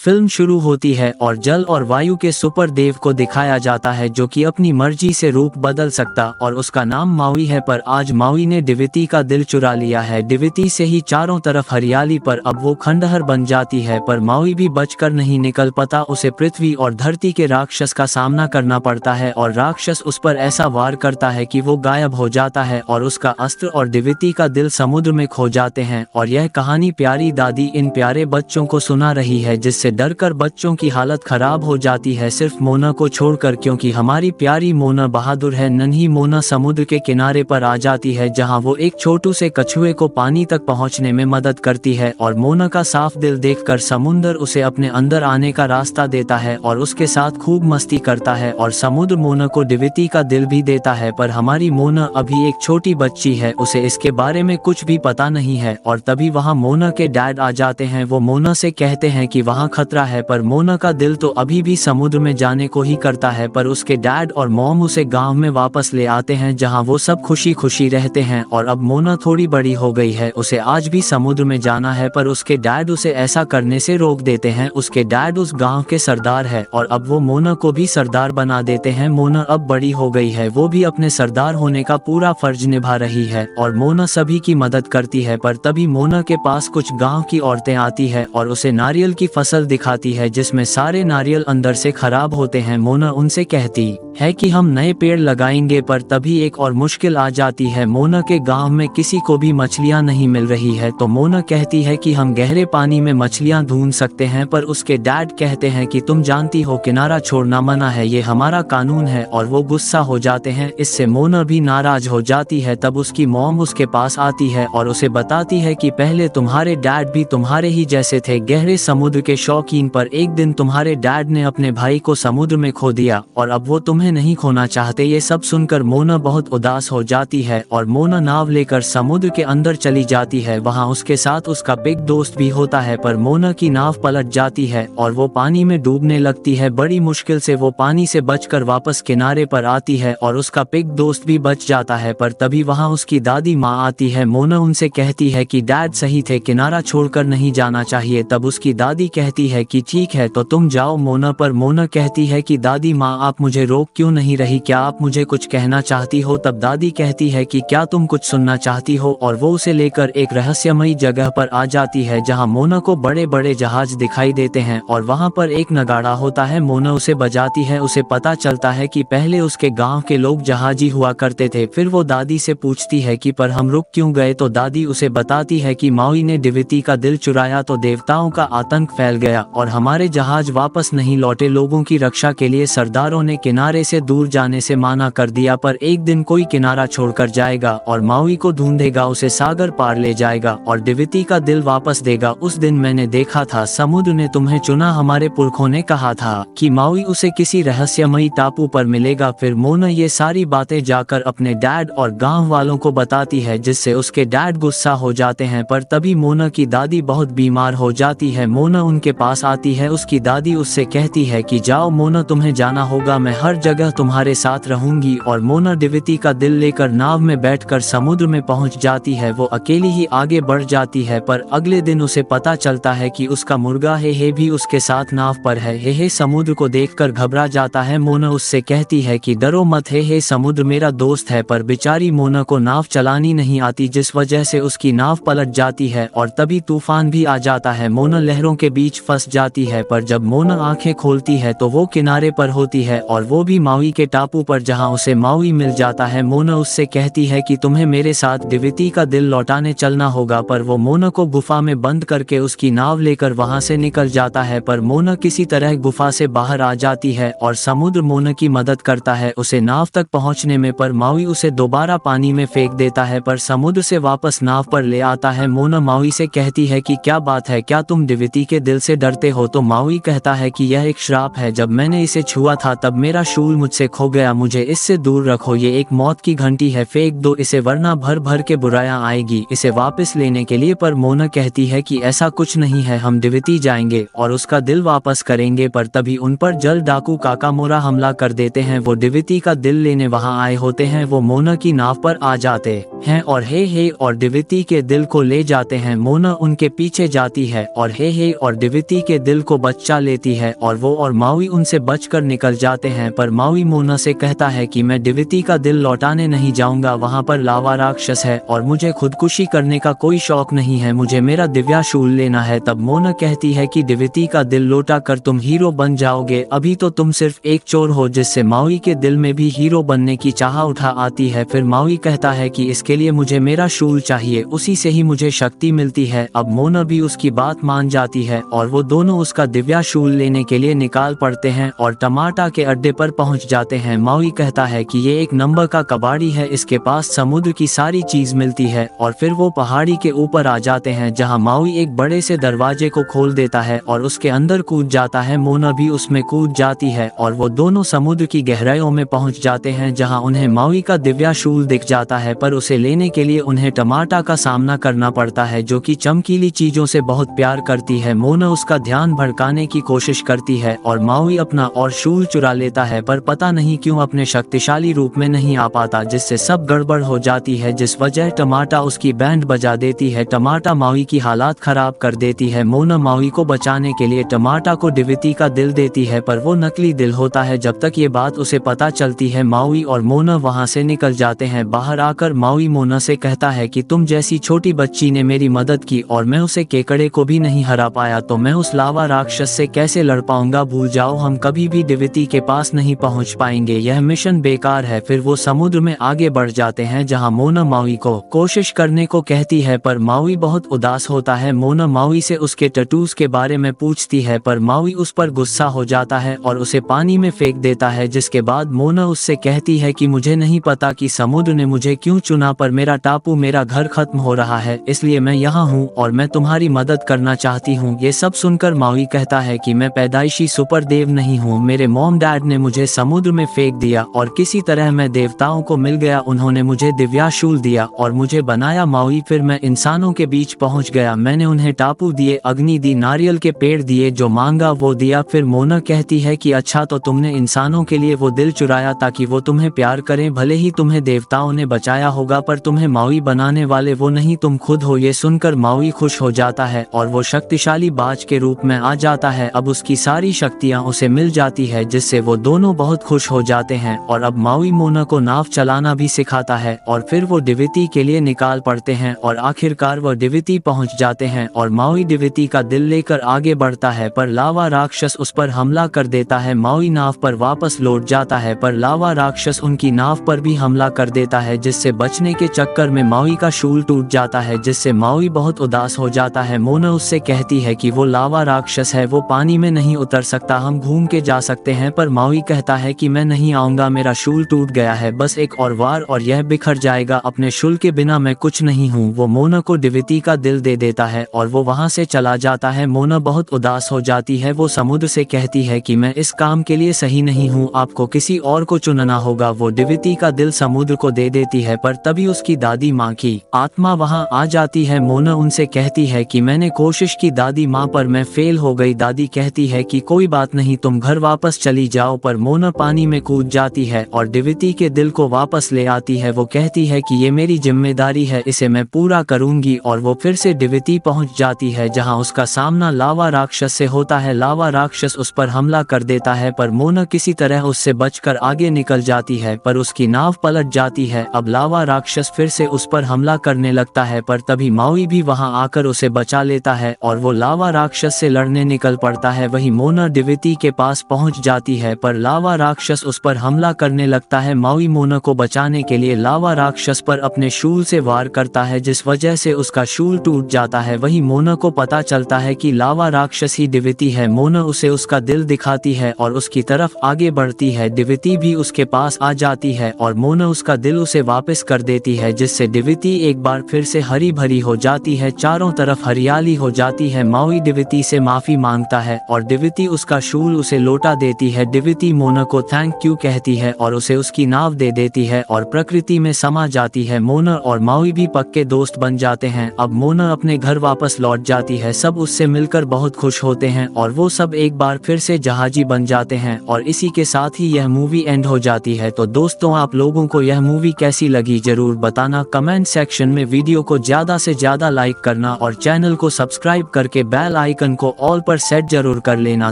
Film शुरू होती है और जल और वायु के सुपर देव को दिखाया जाता है जो कि अपनी मर्जी से रूप बदल सकता और उसका नाम मावी है। पर आज मावी ने दिविती का दिल चुरा लिया है। दिविती से ही चारों तरफ हरियाली पर अब वो खंडहर बन जाती है, पर मावी भी बचकर नहीं निकल पाता। उसे पृथ्वी और धरती के राक्षस का सामना करना पड़ता है और राक्षस उस पर ऐसा वार करता है कि वो गायब हो जाता है और उसका अस्त्र और दिविती का दिल समुद्र में खो जाते हैं। और यह कहानी प्यारी दादी इन प्यारे बच्चों को सुना रही है, जिससे डरकर बच्चों की हालत खराब हो जाती है, सिर्फ मोना को छोड़कर, क्योंकि हमारी प्यारी मोना बहादुर है। नन्ही मोना समुद्र के किनारे पर आ जाती है जहां वो एक छोटू से कछुए को पानी तक पहुंचने में मदद करती है और मोना का साफ दिल देखकर समुद्र उसे अपने अंदर आने का रास्ता देता है और उसके साथ खूब मस्ती करता है और समुद्र मोना को दिविती का दिल भी देता है। पर हमारी मोना अभी एक छोटी बच्ची है, उसे इसके बारे में कुछ भी पता नहीं है। और तभी वहां मोना के डैड आ जाते हैं। वो मोना से कहते हैं कि वहां खतरा है, पर मोना का दिल तो अभी भी समुद्र में जाने को ही करता है। पर उसके डैड और मॉम उसे गांव में वापस ले आते हैं जहां वो सब खुशी खुशी रहते हैं। और अब मोना थोड़ी बड़ी हो गई है, उसे आज भी समुद्र में जाना है, पर उसके डैड उसे ऐसा करने से रोक देते हैं। उसके डैड उस गांव के सरदार है और अब वो मोना को भी सरदार बना देते हैं। मोना अब बड़ी हो गई है, वो भी अपने सरदार होने का पूरा फर्ज निभा रही है और मोना सभी की मदद करती है। पर तभी मोना के पास कुछ गांव की औरतें आती है और उसे नारियल की फसल दिखाती है जिसमें सारे नारियल अंदर से खराब होते हैं। मोना उनसे कहती है कि हम नए पेड़ लगाएंगे, पर तभी एक और मुश्किल आ जाती है। मोना के गांव में किसी को भी मछलियां नहीं मिल रही है, तो मोना कहती है कि हम गहरे पानी में मछलियां ढूंढ सकते हैं। पर उसके डैड कहते हैं कि तुम जानती हो किनारा छोड़ना मना है, ये हमारा कानून है। और वो गुस्सा हो जाते हैं। इससे मोना भी नाराज हो जाती है। तब उसकी मॉम उसके पास आती है और उसे बताती है कि पहले तुम्हारे डैड भी तुम्हारे ही जैसे थे, गहरे समुद्र के शौकीन, पर एक दिन तुम्हारे डैड ने अपने भाई को समुद्र में खो दिया और अब वो तुम्हें नहीं खोना चाहते। ये सब सुनकर मोना बहुत उदास हो जाती है और मोना नाव लेकर समुद्र के अंदर चली जाती है। वहाँ उसके साथ उसका बिग दोस्त भी होता है, पर मोना की नाव पलट जाती है और वो पानी में डूबने लगती है। बड़ी मुश्किल से वो पानी से बचकर वापस किनारे पर आती है और उसका बिग दोस्त भी बच जाता है। पर तभी वहाँ उसकी दादी माँ आती है। मोना उनसे कहती है कि डैड सही थे, किनारा छोड़कर नहीं जाना चाहिए। तब उसकी दादी कहती है कि ठीक है तो तुम जाओ मोना। पर मोना कहती है कि दादी माँ आप मुझे रोक क्यों नहीं रही, क्या आप मुझे कुछ कहना चाहती हो? तब दादी कहती है कि क्या तुम कुछ सुनना चाहती हो? और वो उसे लेकर एक रहस्यमयी जगह पर आ जाती है जहाँ मोना को बड़े बड़े जहाज दिखाई देते हैं और वहाँ पर एक नगाड़ा होता है। मोना उसे बजाती है। उसे पता चलता है कि पहले उसके गाँव के लोग जहाजी हुआ करते थे। फिर वो दादी से पूछती है कि पर हम रुक क्यों गए? तो दादी उसे बताती है कि मावी ने दिविती का दिल चुराया तो देवताओं का आतंक फैल गया और हमारे जहाज वापस नहीं लौटे। लोगों की रक्षा के लिए सरदारों ने किनारे से दूर जाने से माना कर दिया, पर एक दिन कोई किनारा छोड़कर जाएगा और मावी को ढूंढेगा, उसे सागर पार ले जाएगा और दिविती का दिल वापस देगा। उस दिन मैंने देखा था समुद्र ने तुम्हें चुना, हमारे पुरखों ने कहा था कि मावी उसे किसी रहस्यमयी टापू पर मिलेगा। फिर मोना ये सारी बातें जाकर अपने डैड और गांव वालों को बताती है, जिससे उसके डैड गुस्सा हो जाते हैं। पर तभी मोना की दादी बहुत बीमार हो जाती है। मोना उनके पास आती है। उसकी दादी उससे कहती है कि जाओ मोना, तुम्हें जाना होगा, मैं हर जगह तुम्हारे साथ रहूंगी। और मोना दिविती का दिल लेकर नाव में बैठकर समुद्र में पहुंच जाती है। वो अकेली ही आगे बढ़ जाती है, पर अगले दिन उसे पता चलता है कि उसका मुर्गा हे भी उसके साथ नाव पर है। हे समुद्र को देखकर घबरा जाता है। मोना उससे कहती है कि डरो मत, हे समुद्र मेरा दोस्त है। पर बेचारी मोना को नाव चलानी नहीं आती, जिस वजह से उसकी नाव पलट जाती है और तभी तूफान भी आ जाता है। मोना लहरों के बीच फंस जाती है, पर जब मोना आंखें खोलती है तो वो किनारे पर होती है और वो भी मावी के टापू पर, जहां उसे मावी मिल जाता है। मोना उससे कहती है कि तुम्हें मेरे साथ दिविती का दिल लौटाने चलना होगा, पर वो मोना को गुफा में बंद करके उसकी नाव लेकर वहां से निकल जाता है। पर मोना किसी तरह गुफा से बाहर आ जाती है और समुद्र मोना की मदद करता है उसे नाव तक पहुंचने में। पर मावी उसे दोबारा पानी में फेंक देता है, पर समुद्र से वापस नाव पर ले आता है। मोना मावी से कहती है कि क्या बात है, क्या तुम दिविती के दिल से डरते हो? तो मावी कहता है कि यह एक श्राप है, जब मैंने इसे छुआ था तब मेरा शूल मुझसे खो गया, मुझे इससे दूर रखो, ये एक मौत की घंटी है, फेंक दो इसे वरना भर भर के बुराइयां आएगी इसे वापस लेने के लिए। पर मोना कहती है कि ऐसा कुछ नहीं है, हम दिविती जाएंगे और उसका दिल वापस करेंगे। पर तभी उन पर जल डाकू काकामोरा हमला कर देते हैं। वो दिविती का दिल लेने वहां आए होते हैं। वो मोना की नाव पर आ जाते हैं और हे और दिविती के दिल को ले जाते हैं। मोना उनके पीछे जाती है और हे और दिविती दिविती के दिल को बचा लेती है और वो और मावी उनसे बचकर निकल जाते हैं। पर मावी मोना से कहता है कि मैं दिविती का दिल लौटाने नहीं जाऊंगा, वहाँ पर लावा राक्षस है और मुझे खुदकुशी करने का कोई शौक नहीं है, मुझे मेरा दिव्याशूल लेना है। तब मोना कहती है कि दिविती का दिल लौटा कर तुम हीरो बन जाओगे, अभी तो तुम सिर्फ एक चोर हो, जिससे मावी के दिल में भी हीरो बनने की चाह उठा आती है। फिर मावी कहता है कि इसके लिए मुझे मेरा शूल चाहिए, उसी से ही मुझे शक्ति मिलती है। अब मोना भी उसकी बात मान जाती है और वो दोनों उसका दिव्याशूल लेने के लिए निकाल पड़ते हैं और टमाटा के अड्डे पर पहुंच जाते हैं। मावी कहता है कि ये एक नंबर का कबाड़ी है, इसके पास समुद्र की सारी चीज मिलती है। और फिर वो पहाड़ी के ऊपर आ जाते हैं जहां मावी एक बड़े से दरवाजे को खोल देता है और उसके अंदर कूद जाता है। मोना भी उसमें कूद जाती है और वो दोनों समुद्र की गहराइयों में पहुंच जाते हैं जहां उन्हें मावी का दिव्याशूल दिख जाता है। पर उसे लेने के लिए उन्हें टमाटा का सामना करना पड़ता है जो कि चमकीली चीजों से बहुत प्यार करती है। मोना उसका ध्यान भड़काने की कोशिश करती है और मावी अपना और शूल चुरा लेता है, पर पता नहीं क्यों अपने शक्तिशाली रूप में नहीं आ पाता, जिससे सब गड़बड़ हो जाती है, जिस वजह टमाटा उसकी बैंड बजा देती है। टमाटा मावी की हालात खराब कर देती है। मोना मावी को बचाने के लिए टमाटा को दिविती का दिल देती है, पर वो नकली दिल होता है। जब तक ये बात उसे पता चलती है, मावी और मोना वहाँ से निकल जाते हैं। बाहर आकर मावी मोना से कहता है कि तुम जैसी छोटी बच्ची ने मेरी मदद की और मैं उसे केकड़े को भी नहीं हरा पाया, तो मैं उस लावा राक्षस से कैसे लड़ पाऊंगा। भूल जाओ, हम कभी भी दिविती के पास नहीं पहुंच पाएंगे, यह मिशन बेकार है। फिर वो समुद्र में आगे बढ़ जाते हैं जहां मोना मावी को कोशिश करने को कहती है, पर मावी बहुत उदास होता है। मोना मावी से उसके टैटूज के बारे में पूछती है, पर मावी उस पर गुस्सा हो जाता है और उसे पानी में फेंक देता है। जिसके बाद मोना उससे कहती है कि मुझे नहीं पता कि समुद्र ने मुझे क्यों चुना, पर मेरा टापू, मेरा घर खत्म हो रहा है, इसलिए मैं यहाँ हूँ और मैं तुम्हारी मदद करना चाहती हूँ। ये सब सुनकर मावी कहता है कि मैं पैदाइशी सुपर देव नहीं हूँ, मेरे मॉम डैड ने मुझे समुद्र में फेंक दिया और किसी तरह मैं देवताओं को मिल गया, उन्होंने मुझे दिव्याशूल दिया और मुझे बनाया मावी। फिर मैं इंसानों के बीच पहुँच गया, मैंने उन्हें टापू दिए, अग्नि दी, नारियल के पेड़ दिए, जो मांगा वो दिया। फिर मोना कहती है कि अच्छा, तो तुमने इंसानों के लिए वो दिल चुराया ताकि वो तुम्हें प्यार करें, भले ही तुम्हें देवताओं ने बचाया होगा पर तुम्हें मावी बनाने वाले वो नहीं, तुम खुद हो। ये सुनकर मावी खुश हो जाता है और वो शक्तिशाली बाज के रूप में आ जाता है। अब उसकी सारी शक्तियां उसे मिल जाती है, जिससे वो दोनों बहुत खुश हो जाते हैं और अब मावी मोना को नाव चलाना भी सिखाता है और फिर वो दिविती के लिए निकाल पड़ते हैं और आखिरकार वो दिविती पहुंच जाते हैं और मावी दिविती का दिल लेकर आगे बढ़ता है, पर लावा राक्षस उस पर हमला कर देता है। मावी नाव पर वापस लौट जाता है, पर लावा राक्षस उनकी नाव पर भी हमला कर देता है, जिससे बचने के चक्कर में मावी का शूल टूट जाता है, जिससे मावी बहुत उदास हो जाता है। मोना उससे कहती है कि वो लावा राक्षस है, वो पानी में नहीं उतर सकता, हम घूम के जा सकते हैं, पर मावी कहता है कि मैं नहीं आऊंगा, मेरा शूल टूट गया है, बस एक और वार और यह बिखर जाएगा, अपने शूल के बिना मैं कुछ नहीं हूँ। वो मोना को दिविती का दिल दे देता है और वो वहाँ से चला जाता है। मोना बहुत उदास हो जाती है, वो समुद्र से कहती है कि मैं इस काम के लिए सही नहीं हूँ, आपको किसी और को चुनना होगा। वो दिविती का दिल समुद्र को दे देती है, पर तभी उसकी दादी माँ की आत्मा वहाँ आ जाती है। मोना उनसे कहती है कि मैंने कोशिश की दादी माँ, पर मैं फेल हो गई। दादी कहती है कि कोई बात नहीं, तुम घर वापस चली जाओ, पर मोना पानी में कूद जाती है और दिविती के दिल को वापस ले आती है। वो कहती है कि ये मेरी जिम्मेदारी है, इसे मैं पूरा करूंगी और वो फिर से दिविती पहुंच जाती है जहां उसका सामना लावा राक्षस से होता है। लावा राक्षस उस पर हमला कर देता है, पर मोना किसी तरह उससे बचकर आगे निकल जाती है, पर उसकी नाव पलट जाती है। अब लावा राक्षस फिर से उस पर हमला करने लगता है, पर तभी मावी भी वहां आकर उसे बचा लेता है और वो लावा राक्षस से लड़ने निकल पड़ता है। वही मोना दिविती के पास पहुंच जाती है, पर लावा राक्षस उस पर हमला करने लगता है। मावी मोना को बचाने के लिए लावा राक्षस पर अपने शूल से वार करता है, जिस वजह से उसका शूल टूट जाता है। वही मोना को पता चलता है कि लावा राक्षस ही दिविती है। मोना उसे उसका दिल दिखाती है और उसकी तरफ आगे बढ़ती है। दिविती भी उसके पास आ जाती है और मोना उसका दिल उसे वापस कर देती है, जिससे दिविती एक बार फिर से हरी भरी हो जाती है, चारों तरफ हरियाली हो जाती है। मावी दिविती से माफी मांगता है और दिविती उसका शूल उसे लौटा देती है। दिविती मोना को थैंक यू कहती है और उसे उसकी नाव दे देती है और प्रकृति में समा जाती है। मोना और मावी भी पक्के दोस्त बन जाते हैं। अब मोना अपने घर वापस लौट जाती है, सब उससे मिलकर बहुत खुश होते हैं और वो सब एक बार फिर से जहाजी बन जाते हैं और इसी के साथ ही यह मूवी एंड हो जाती है। तो दोस्तों, आप लोगों को यह मूवी कैसी लगी जरूर बताना कमेंट सेक्शन में। वीडियो को ज्यादा से ज्यादा लाइक करना और चैनल को सब्सक्राइब करके बेल आइकन आइकन को ऑल पर सेट जरूर कर लेना।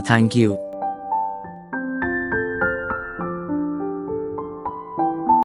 Thank you.